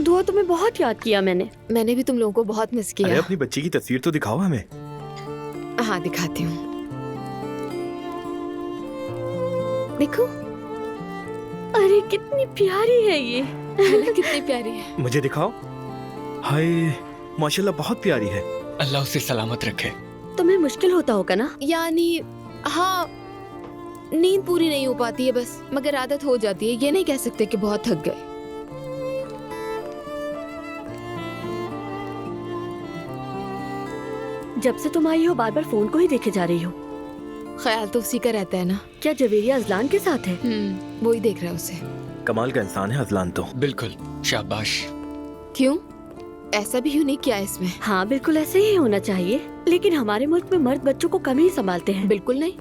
दुआ तुम्हें बहुत याद किया मैंने भी तुम लोगों को बहुत मिस अरे किया। अपनी बच्ची की तस्वीर तो दिखाओ हमें। हाँ दिखाती हूँ, देखो। अरे कितनी प्यारी है ये। है ना, कितनी प्यारी है। मुझे दिखाओ। हाय माशाल्लाह बहुत प्यारी है। अल्लाह उसे सलामत रखे। तुम्हें मुश्किल होता होगा ना? यानी हाँ, नींद पूरी नहीं हो पाती है बस, मगर आदत हो जाती है। ये नहीं कह सकते कि बहुत थक गए। जब से तुम आई हो बार बार फोन को ही देखे जा रही हो। ख्याल तो उसी का रहता है ना। क्या जवेरिया अजलान के साथ है? वो ही देख रहा है उसे। कमाल का इंसान है अजलान तो। बिल्कुल, शाबाश। क्यों, ऐसा भी यूनिक क्या है इसमें? हाँ बिल्कुल ऐसे ही होना चाहिए, लेकिन हमारे मुल्क में मर्द बच्चों को कम ही संभालते हैं। बिल्कुल नहीं,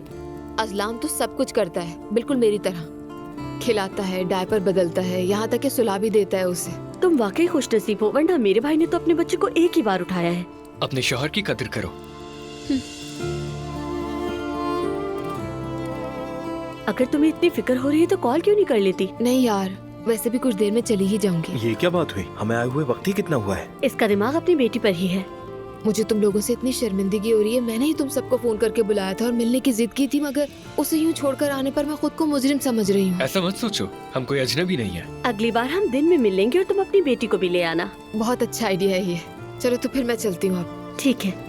अजलान तो सब कुछ करता है, बिल्कुल मेरी तरह। खिलाता है, डायपर बदलता है, यहाँ तक कि सुला भी देता है उसे। तुम वाकई खुशनसीब हो, वरना मेरे भाई ने तो अपने बच्चे को एक ही बार उठाया है। अपने शौहर की कदर करो। अगर तुम्हें इतनी फिक्र हो रही है तो कॉल क्यों नहीं कर लेती? नहीं यार, वैसे भी कुछ देर में चली ही जाऊंगी। ये क्या बात हुई? हमें आए हुए वक्त ही कितना हुआ है। इसका दिमाग अपनी बेटी पर ही है। मुझे तुम लोगों से इतनी शर्मिंदगी हो रही है। मैंने ही तुम सबको फोन करके बुलाया था और मिलने की जिद की थी, मगर उसे यूं छोड़कर आने पर मैं खुद को मुजरिम समझ रही हूँ। ऐसा मत सोचो, हम कोई अजनबी नहीं है। अगली बार हम दिन में मिल लेंगे और तुम अपनी बेटी को भी ले आना। बहुत अच्छा आइडिया है ये। चलो तो फिर मैं चलती हूँ अब। ठीक है।